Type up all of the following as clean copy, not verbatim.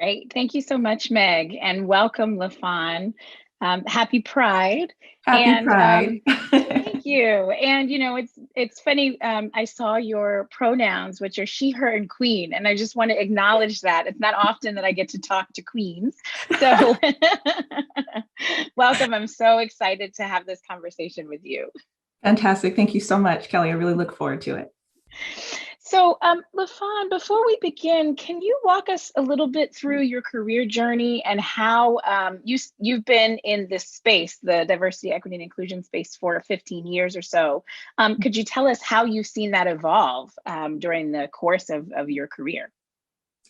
Great. Thank you so much, Meg, and welcome, LaFawn. Happy Pride. Happy And Pride. thank you. And it's funny. I saw your pronouns, which are she, her, and queen, and I just want to acknowledge that it's not often that I get to talk to queens. So, welcome. I'm so excited to have this conversation with you. Fantastic. Thank you so much, Kelly. I really look forward to it. So, LaFawn, before we begin, can you walk us a little bit through your career journey and how you've been in this space, the diversity, equity, and inclusion space, for 15 years or so? Could you tell us how you've seen that evolve during the course of your career?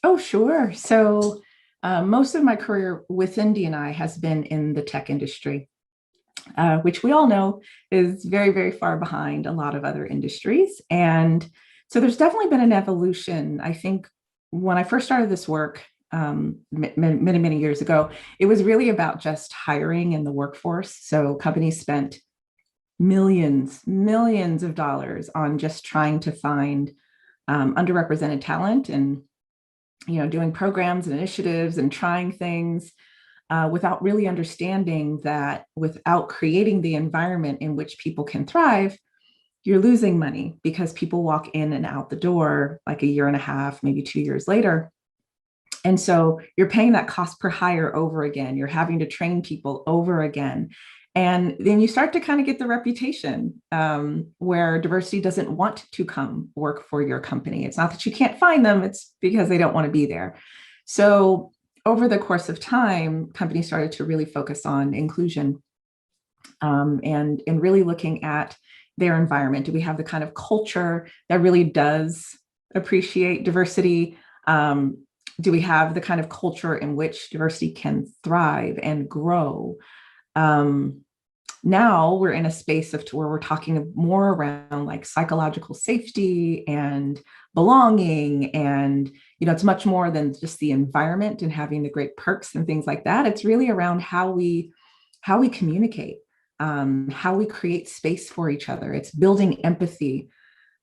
Oh, sure. So most of my career within DE&I has been in the tech industry, which we all know is very, very far behind a lot of other industries. And so there's definitely been an evolution. I think when I first started this work many years ago, it was really about just hiring in the workforce. So companies spent millions of dollars on just trying to find underrepresented talent and doing programs and initiatives and trying things without really understanding that without creating the environment in which people can thrive, you're losing money because people walk in and out the door like a year and a half, maybe 2 years later. And so you're paying that cost per hire over again. You're having to train people over again. And then you start to kind of get the reputation where diversity doesn't want to come work for your company. It's not that you can't find them, it's because they don't want to be there. So over the course of time, companies started to really focus on inclusion and really looking at their environment. Do we have the kind of culture that really does appreciate diversity? Do we have the kind of culture in which diversity can thrive and grow? Now we're in a space of where we're talking more around like psychological safety and belonging. And, it's much more than just the environment and having the great perks and things like that. It's really around how we communicate, how we create space for each other. It's building empathy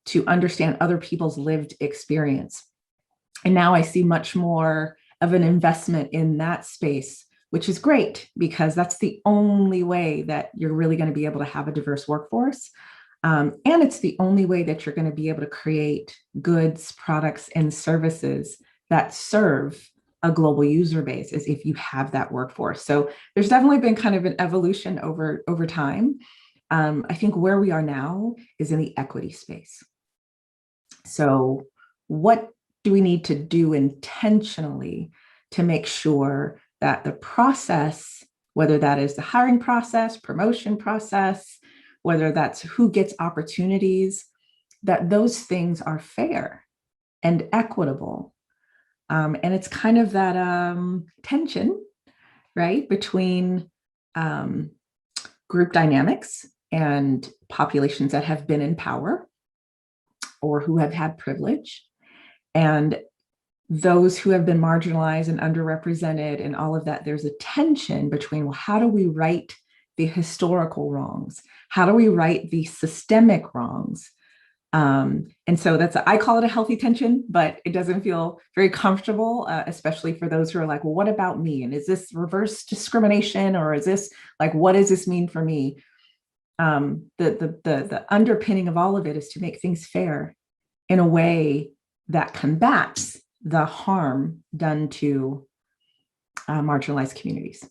to understand other people's lived experience. And now I see much more of an investment in that space, which is great because that's the only way that you're really going to be able to have a diverse workforce. And it's the only way that you're going to be able to create goods, products, and services that serve a global user base is if you have that workforce. So there's definitely been kind of an evolution over time. I think where we are now is in the equity space. So what do we need to do intentionally to make sure that the process, whether that is the hiring process, promotion process, whether that's who gets opportunities, that those things are fair and equitable. And it's kind of that tension, right, between group dynamics and populations that have been in power or who have had privilege, and those who have been marginalized and underrepresented and all of that. There's a tension between, well, how do we right the historical wrongs? How do we right the systemic wrongs? And so I call it a healthy tension, but it doesn't feel very comfortable, especially for those who are like, well, what about me? And is this reverse discrimination? Or is this like, what does this mean for me? The underpinning of all of it is to make things fair in a way that combats the harm done to marginalized communities.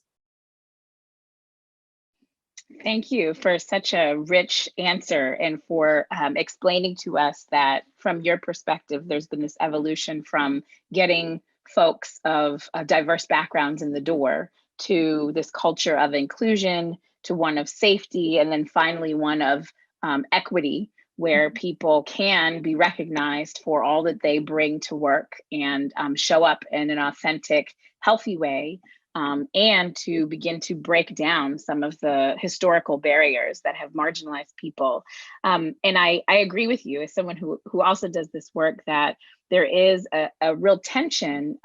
Thank you for such a rich answer and for explaining to us that from your perspective, there's been this evolution from getting folks of diverse backgrounds in the door to this culture of inclusion, to one of safety, and then finally one of equity, where people can be recognized for all that they bring to work and show up in an authentic, healthy way. And to begin to break down some of the historical barriers that have marginalized people. And I agree with you as someone who also does this work, that there is a real tension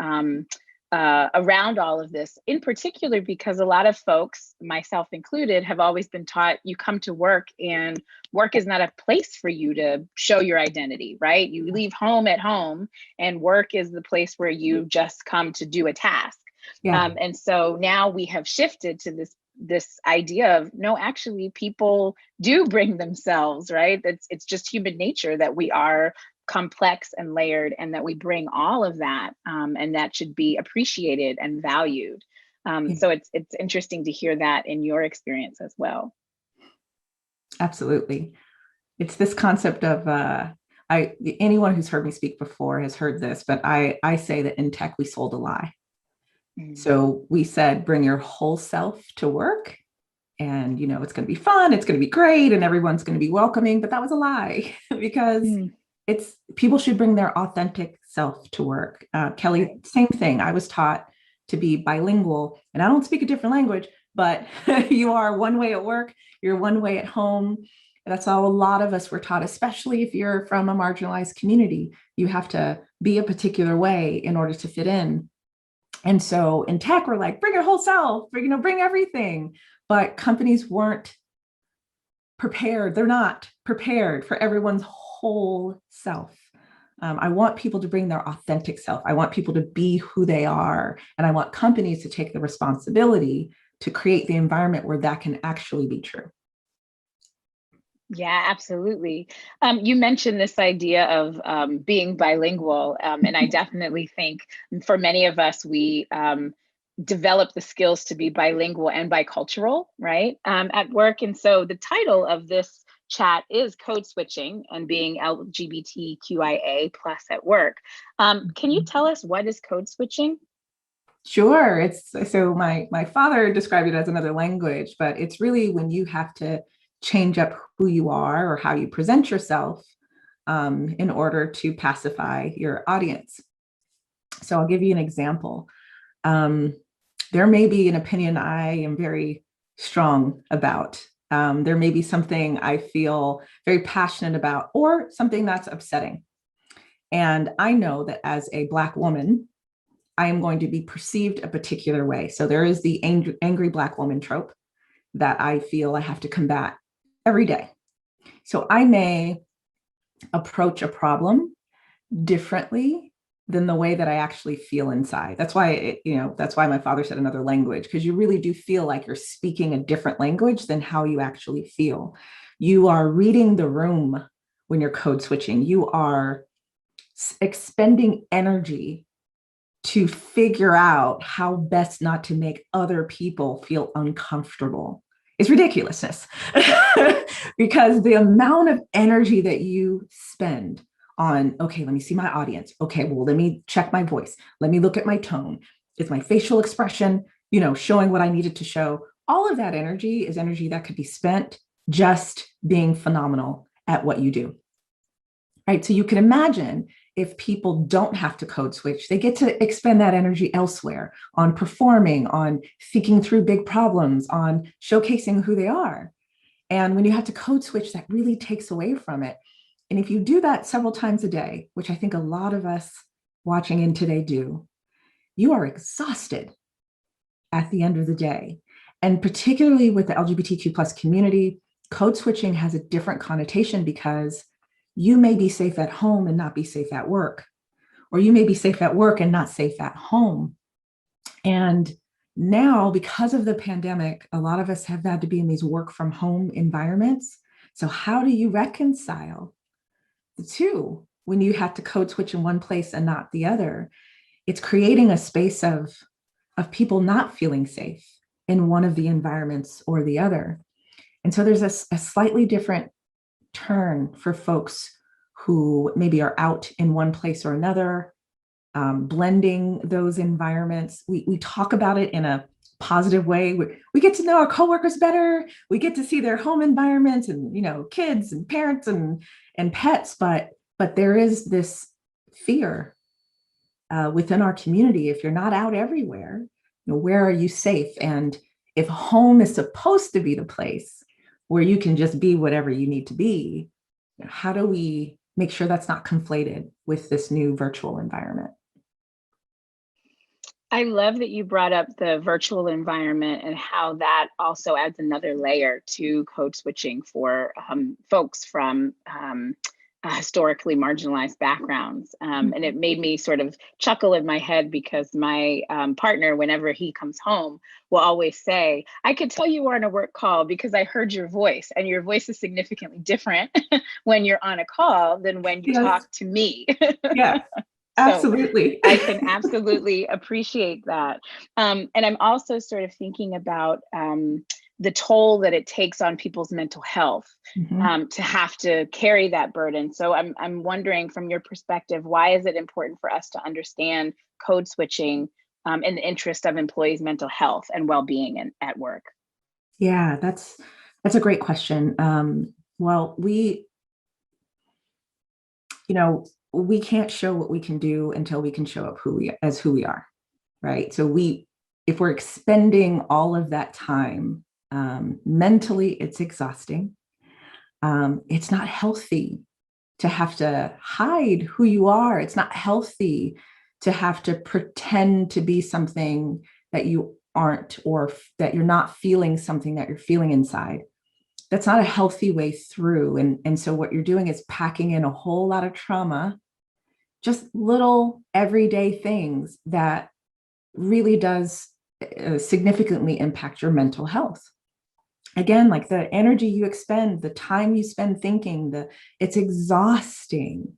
around all of this, in particular, because a lot of folks, myself included, have always been taught you come to work and work is not a place for you to show your identity, right? You leave home at home and work is the place where you just come to do a task. Yeah. And so now we have shifted to this idea of no, actually people do bring themselves, right? It's just human nature that we are complex and layered, and that we bring all of that, and that should be appreciated and valued. So it's interesting to hear that in your experience as well. Absolutely. It's this concept of anyone who's heard me speak before has heard this, but I say that in tech we sold a lie. So we said, bring your whole self to work, and it's going to be fun, it's going to be great, and everyone's going to be welcoming. But that was a lie because it's people should bring their authentic self to work. Kelly, same thing. I was taught to be bilingual, and I don't speak a different language, but you are one way at work, you're one way at home. That's how a lot of us were taught, especially if you're from a marginalized community. You have to be a particular way in order to fit in. And so in tech, we're like, bring your whole self, bring everything. But companies weren't prepared. They're not prepared for everyone's whole self. I want people to bring their authentic self. I want people to be who they are. And I want companies to take the responsibility to create the environment where that can actually be true. Yeah, absolutely. You mentioned this idea of being bilingual, and I definitely think for many of us, we develop the skills to be bilingual and bicultural, right, at work. And so the title of this chat is Code Switching and Being LGBTQIA plus at Work. Can you tell us what is code switching? Sure. It's so my father described it as another language, but it's really when you have to change up who you are or how you present yourself in order to pacify your audience. So I'll give you an example. There may be an opinion I am very strong about. There may be something I feel very passionate about, or something that's upsetting. And I know that as a Black woman, I am going to be perceived a particular way. So there is the angry Black woman trope that I feel I have to combat every day. So I may approach a problem differently than the way that I actually feel inside. That's why, that's why my father said another language, because you really do feel like you're speaking a different language than how you actually feel. You are reading the room when you're code switching. You are expending energy to figure out how best not to make other people feel uncomfortable. It's ridiculousness because the amount of energy that you spend on, okay, let me see my audience. Okay, well, let me check my voice. Let me look at my tone. Is my facial expression, showing what I needed to show? All of that energy is energy that could be spent just being phenomenal at what you do. Right? So you can imagine if people don't have to code switch, they get to expend that energy elsewhere on performing, on thinking through big problems, on showcasing who they are. And when you have to code switch, that really takes away from it. And if you do that several times a day, which I think a lot of us watching in today do, you are exhausted at the end of the day. And particularly with the LGBTQ plus community, code switching has a different connotation because you may be safe at home and not be safe at work, or you may be safe at work and not safe at home. And now, because of the pandemic, a lot of us have had to be in these work from home environments. So how do you reconcile the two when you have to code switch in one place and not the other? It's creating a space of people not feeling safe in one of the environments or the other. And so there's a slightly different turn for folks who maybe are out in one place or another, blending those environments. We talk about it in a positive way. We get to know our coworkers better. We get to see their home environments and kids and parents and pets. But there is this fear within our community. If you're not out everywhere, where are you safe? And if home is supposed to be the place where you can just be whatever you need to be, how do we make sure that's not conflated with this new virtual environment? I love that you brought up the virtual environment and how that also adds another layer to code switching for folks from historically marginalized backgrounds. And it made me sort of chuckle in my head because my partner, whenever he comes home, will always say, I could tell you were on a work call because I heard your voice, and your voice is significantly different when you're on a call than when you Yes. talk to me. Yeah, So absolutely. I can absolutely appreciate that. And I'm also sort of thinking about the toll that it takes on people's mental health Mhm. to have to carry that burden. So I'm wondering, from your perspective, why is it important for us to understand code switching in the interest of employees' mental health and well-being at work? Yeah, that's a great question. Well, we can't show what we can do until we can show up who we are, right? So if we're expending all of that time, mentally, it's exhausting. It's not healthy to have to hide who you are. It's not healthy to have to pretend to be something that you aren't, or that you're not feeling something that you're feeling inside. That's not a healthy way through. And so what you're doing is packing in a whole lot of trauma, just little everyday things that really does significantly impact your mental health. Again, like the energy you expend, the time you spend thinking, it's exhausting.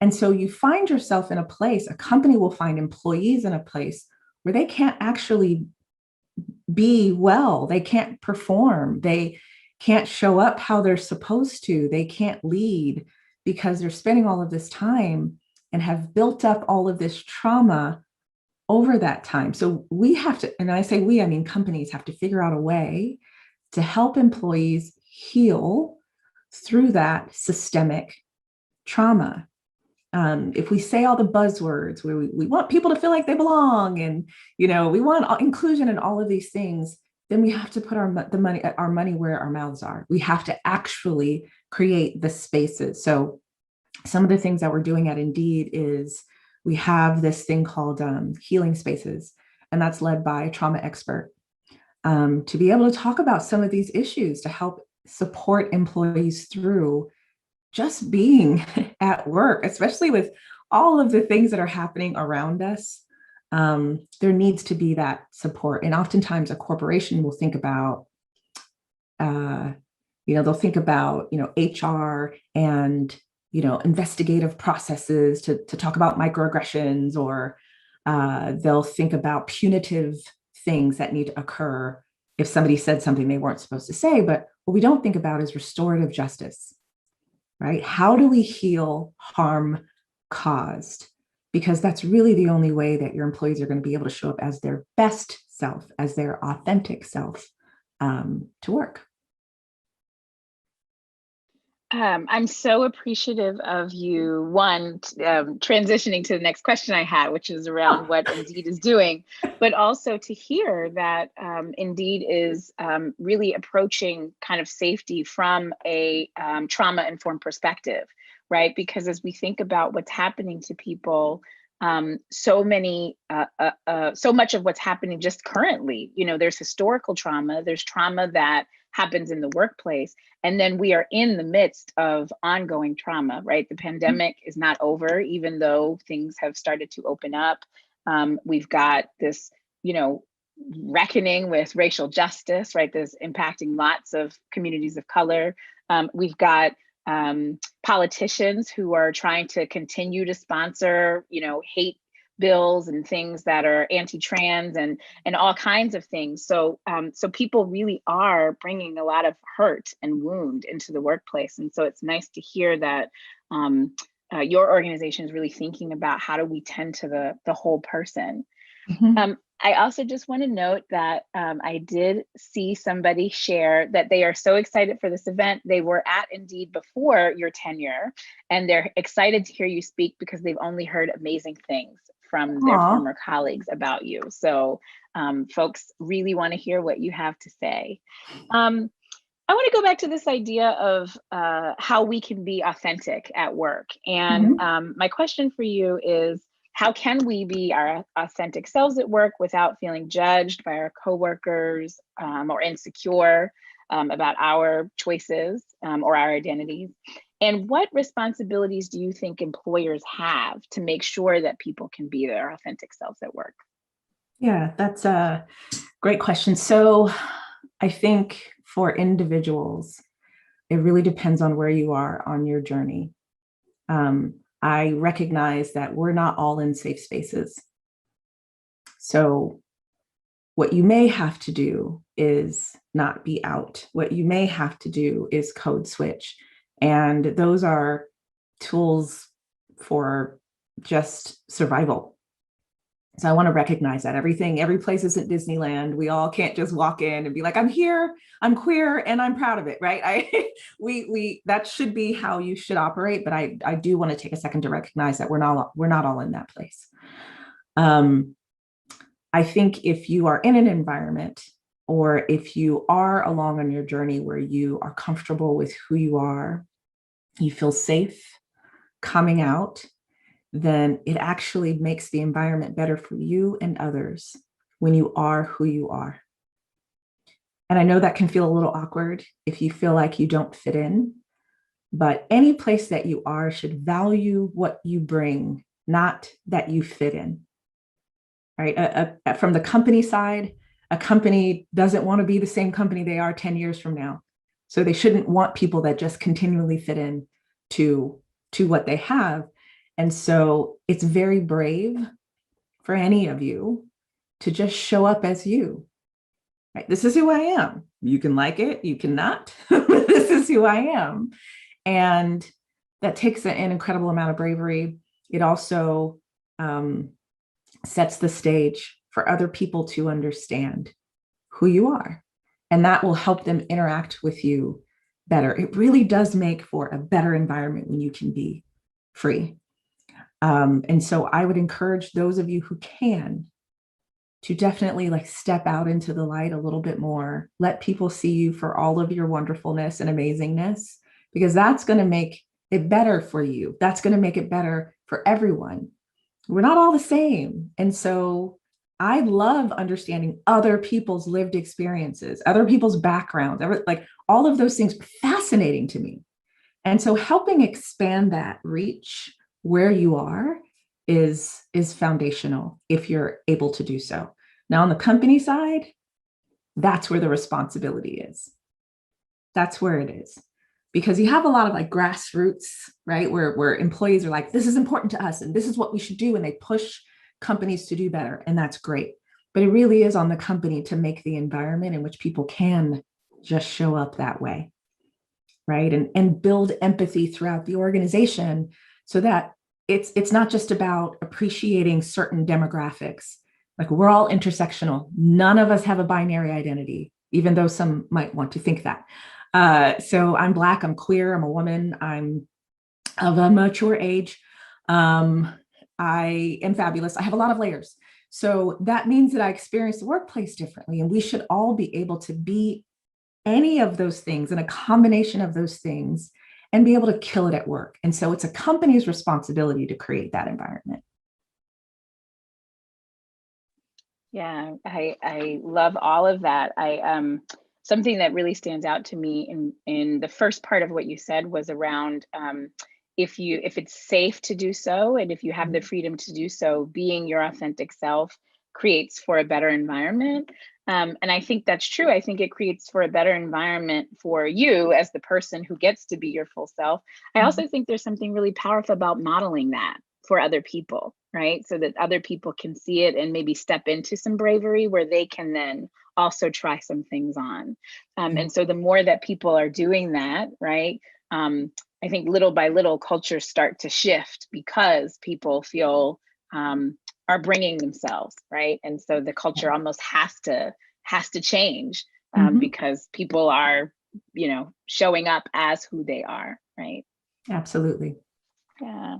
And so you find yourself in a place, a company will find employees in a place where they can't actually be well, they can't perform, they can't show up how they're supposed to, they can't lead because they're spending all of this time and have built up all of this trauma over that time. So we have to, and I say we, I mean companies have to figure out a way to help employees heal through that systemic trauma. If we say all the buzzwords, we want people to feel like they belong, and we want inclusion and all of these things, then we have to put our money where our mouths are. We have to actually create the spaces. So some of the things that we're doing at Indeed is we have this thing called healing spaces, and that's led by a trauma expert, to be able to talk about some of these issues, to help support employees through just being at work, especially with all of the things that are happening around us. There needs to be that support. And oftentimes a corporation will think about, they'll think about, HR and, investigative processes to talk about microaggressions, or they'll think about punitive things that need to occur if somebody said something they weren't supposed to say. But what we don't think about is restorative justice, right? How do we heal harm caused? Because that's really the only way that your employees are going to be able to show up as their best self, as their authentic self, to work. I'm so appreciative of you, one, transitioning to the next question I had, which is around Oh. what Indeed is doing, but also to hear that Indeed is really approaching kind of safety from a trauma-informed perspective, right? Because as we think about what's happening to people, so much of what's happening just currently, there's historical trauma, there's trauma that happens in the workplace, and then we are in the midst of ongoing trauma, right? The pandemic is not over, even though things have started to open up. We've got this, reckoning with racial justice, right? That's impacting lots of communities of color. We've got politicians who are trying to continue to sponsor, hate bills and things that are anti-trans and all kinds of things. So so people really are bringing a lot of hurt and wound into the workplace, and so it's nice to hear that your organization is really thinking about how do we tend to the whole person. Mhm. I also just want to note that I did see somebody share that they are so excited for this event. They were at Indeed before your tenure, and they're excited to hear you speak because they've only heard amazing things from their Aw. former colleagues about you. So folks really want to hear what you have to say. Um, I want to go back to this idea of how we can be authentic at work. And Mhm. my question for you is, how can we be our authentic selves at work without feeling judged by our coworkers or insecure about our choices or our identities? And what responsibilities do you think employers have to make sure that people can be their authentic selves at work? Yeah, that's a great question. So I think for individuals, it really depends on where you are on your journey. I recognize that we're not all in safe spaces. So what you may have to do is not be out. What you may have to do is code switch. And those are tools for just survival. So I want to recognize that every place isn't Disneyland. We all can't just walk in and be like, I'm here, I'm queer, and I'm proud of it, right? We that should be how you should operate. But I do want to take a second to recognize that we're not all in that place. I think if you are in an environment, or if you are along on your journey where you are comfortable with who you are, you feel safe coming out, then it actually makes the environment better for you and others when you are who you are. And I know that can feel a little awkward if you feel like you don't fit in, but any place that you are should value what you bring, not that you fit in, right? From the company side, a company doesn't want to be the same company they are 10 years from now. So they shouldn't want people that just continually fit in to what they have. And so it's very brave for any of you to just show up as you. Right? This is who I am. You can like it, you cannot. This is who I am. And that takes an incredible amount of bravery. It also sets the stage for other people to understand who you are. And that will help them interact with you better. It really does make for a better environment when you can be free. And so I would encourage those of you who can to definitely like step out into the light a little bit more. Let people see you for all of your wonderfulness and amazingness, because that's going to make it better for you. That's going to make it better for everyone. We're not all the same. And so I love understanding other people's lived experiences, other people's backgrounds, like all of those things are fascinating to me. And so helping expand that reach where you are is foundational if you're able to do so. Now, on the company side, that's where the responsibility is. That's where it is. Because you have a lot of like grassroots, right? Where employees are like, this is important to us and this is what we should do. And they push companies to do better. And that's great. But it really is on the company to make the environment in which people can just show up that way, right? And build empathy throughout the organization so that it's not just about appreciating certain demographics. Like we're all intersectional. None of us have a binary identity, even though some might want to think that. So I'm Black, I'm queer, I'm a woman, I'm of a mature age. I am fabulous. I have a lot of layers. So that means that I experience the workplace differently. And we should all be able to be any of those things and a combination of those things and be able to kill it at work. And so it's a company's responsibility to create that environment. Yeah, I love all of that. Something that really stands out to me in the first part of what you said was around if it's safe to do so, and if you have the freedom to do so, being your authentic self creates for a better environment. And I think that's true. I think it creates for a better environment for you as the person who gets to be your full self. I also think there's something really powerful about modeling that for other people, right? So that other people can see it and maybe step into some bravery where they can then also try some things on. And so the more that people are doing that, right? I think little by little cultures start to shift because people feel are bringing themselves, right? And so the culture almost has to change because people are, showing up as who they are, right? Absolutely. Yeah.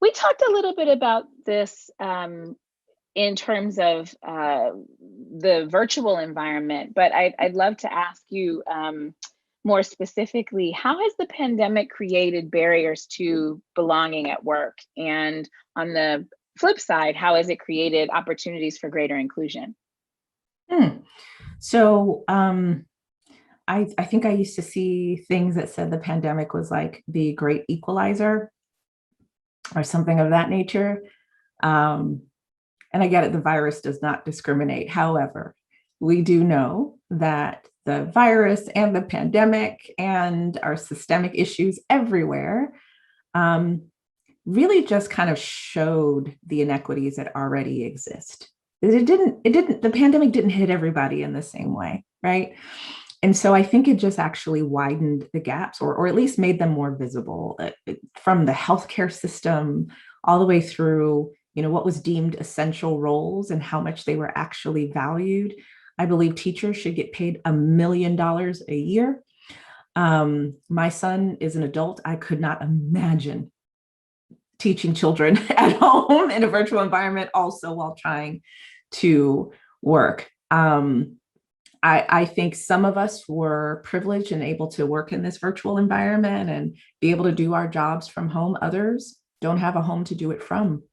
We talked a little bit about this in terms of the virtual environment, but I'd love to ask you more specifically, how has the pandemic created barriers to belonging at work? And on the flip side, how has it created opportunities for greater inclusion? Hmm. So I think I used to see things that said the pandemic was like the great equalizer or something of that nature. Um, and I get it, the virus does not discriminate. However, we do know that the virus and the pandemic and our systemic issues everywhere um, really just kind of showed the inequities that already exist. The pandemic didn't hit everybody in the same way, right? And so I think it just actually widened the gaps or at least made them more visible from the healthcare system all the way through, what was deemed essential roles and how much they were actually valued. I believe teachers should get paid $1 million a year. My son is an adult. I could not imagine teaching children at home in a virtual environment, also while trying to work. I think some of us were privileged and able to work in this virtual environment and be able to do our jobs from home. Others don't have a home to do it from.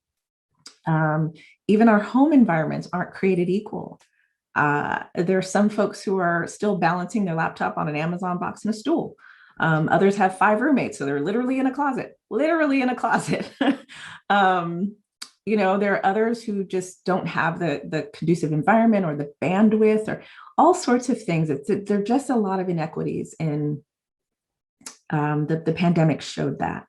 Even our home environments aren't created equal. There are some folks who are still balancing their laptop on an Amazon box and a stool. Others have 5 roommates, so they're literally in a closet. There are others who just don't have the conducive environment or the bandwidth or all sorts of things. There are just a lot of inequities, and the pandemic showed that.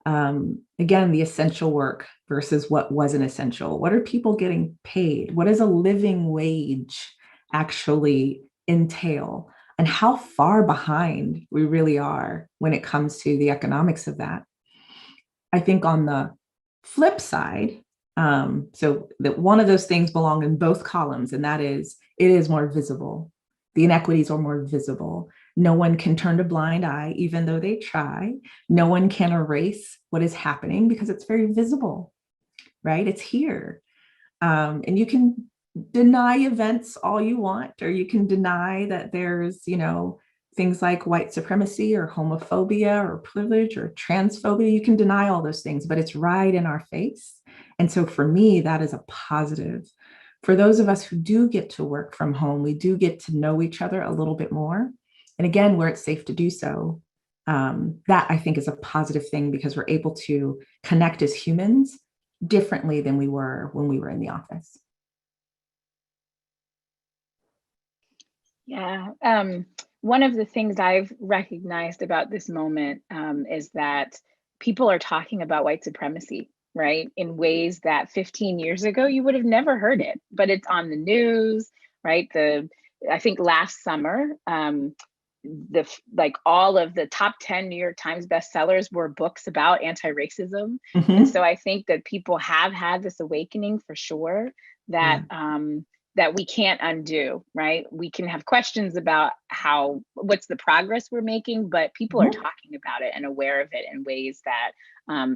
Again, the essential work versus what wasn't essential. What are people getting paid? What does a living wage actually entail? And how far behind we really are when it comes to the economics of that. I think on the flip side, so that one of those things belong in both columns, and that is, it is more visible. The inequities are more visible. No one can turn a blind eye, even though they try. No one can erase what is happening because it's very visible, right? It's here. And you can deny events all you want, or you can deny that there's, things like white supremacy or homophobia or privilege or transphobia. You can deny all those things, but it's right in our face. And so for me, that is a positive. For those of us who do get to work from home, we do get to know each other a little bit more. And again, where it's safe to do so, that I think is a positive thing because we're able to connect as humans differently than we were when we were in the office. Yeah. One of the things I've recognized about this moment is that people are talking about white supremacy, right? In ways that 15 years ago, you would have never heard it, but it's on the news, right? I think last summer, all of the top 10 New York Times bestsellers were books about anti-racism. Mm-hmm. And so I think that people have had this awakening for sure that that we can't undo, right? We can have questions about what's the progress we're making, but people are talking about it and aware of it in ways that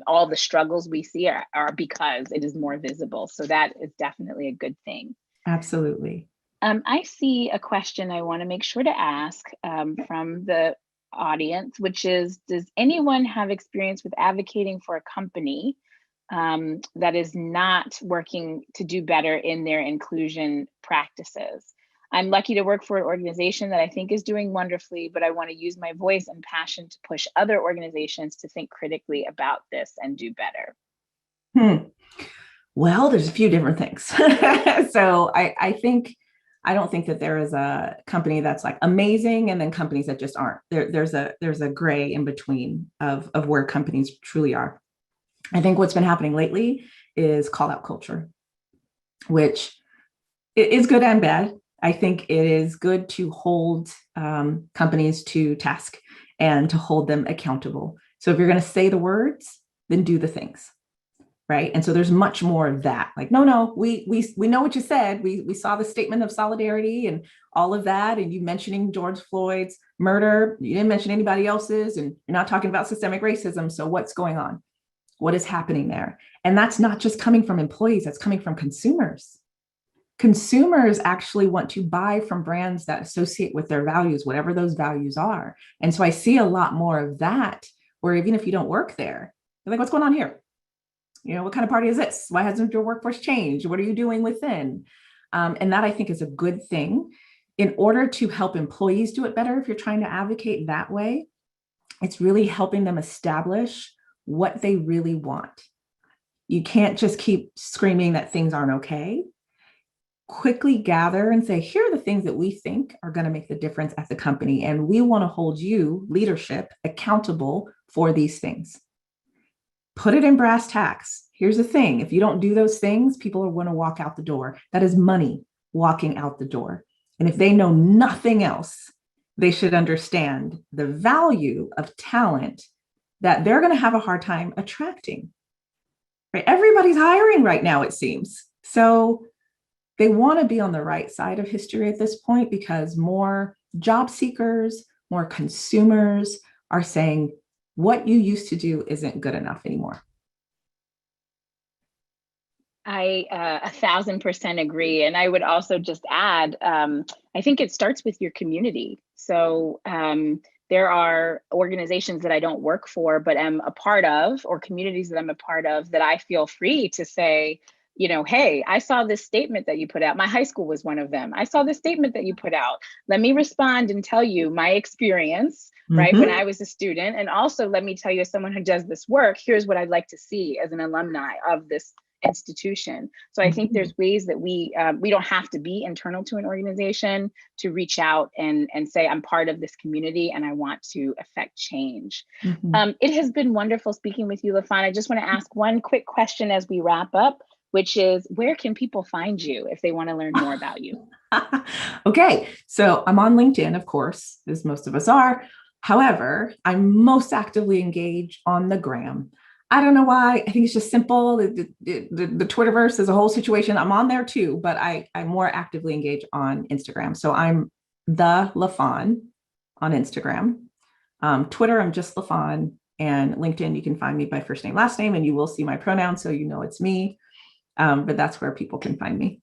all the struggles we see are because it is more visible. So that is definitely a good thing. Absolutely. I see a question I want to make sure to ask from the audience, which is, does anyone have experience with advocating for a company that is not working to do better in their inclusion practices? I'm lucky to work for an organization that I think is doing wonderfully, but I want to use my voice and passion to push other organizations to think critically about this and do better. Well, there's a few different things. So I don't think that there is a company that's like amazing and then companies that just aren't. There's a gray in between of where companies truly are. I think what's been happening lately is call out culture, which is good and bad. I think it is good to hold companies to task and to hold them accountable. So if you're going to say the words, then do the things. Right. And so there's much more of that. Like, no, we know what you said. We saw the statement of solidarity and all of that. And you mentioning George Floyd's murder. You didn't mention anybody else's, and you're not talking about systemic racism. So what's going on? What is happening there? And that's not just coming from employees, that's coming from consumers. consumers actually want to buy from brands that associate with their values, whatever those values are. And so I see a lot more of that, where even if you don't work there, you're like, what's going on here? You know, what kind of party is this? Why hasn't your workforce changed? What are you doing within? And that I think is a good thing. In order to help employees do it better, if you're trying to advocate that way, it's really helping them establish what they really want. You can't just keep screaming that things aren't okay. Quickly gather and say, here are the things that we think are going to make the difference at the company. And we want to hold you, leadership, accountable for these things. Put it in brass tacks. Here's the thing. If you don't do those things, people are going to walk out the door. That is money walking out the door. And if they know nothing else, they should understand the value of talent that they're going to have a hard time attracting. Right? Everybody's hiring right now, it seems. So they want to be on the right side of history at this point, because more job seekers, more consumers are saying, what you used to do isn't good enough anymore. I 1,000% agree. And I would also just add, I think it starts with your community. So there are organizations that I don't work for, but am a part of, or communities that I'm a part of, that I feel free to say, you know, hey, I saw this statement that you put out. My high school was one of them. I saw this statement that you put out. Let me respond and tell you my experience, right, when I was a student. And also let me tell you, as someone who does this work, here's what I'd like to see as an alumni of this institution. So I think there's ways that we don't have to be internal to an organization to reach out and say, I'm part of this community and I want to affect change. It has been wonderful speaking with you, LaFawn. I just want to ask one quick question as we wrap up, which is, where can people find you if they want to learn more about you? Okay, so I'm on LinkedIn, of course, as most of us are. However, I'm most actively engaged on the gram. I don't know why. I think it's just simple. The Twitterverse is a whole situation. I'm on there too, but I'm more actively engaged on Instagram. So I'm the LaFawn on Instagram. Twitter, I'm just LaFawn. And LinkedIn, you can find me by first name, last name, and you will see my pronouns, so you know it's me. But that's where people can find me.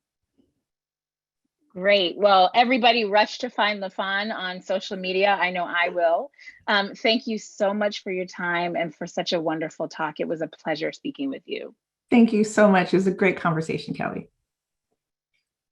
Great. Well, everybody rush to find LaFawn on social media. I know I will. Thank you so much for your time and for such a wonderful talk. It was a pleasure speaking with you. Thank you so much. It was a great conversation, Kelly.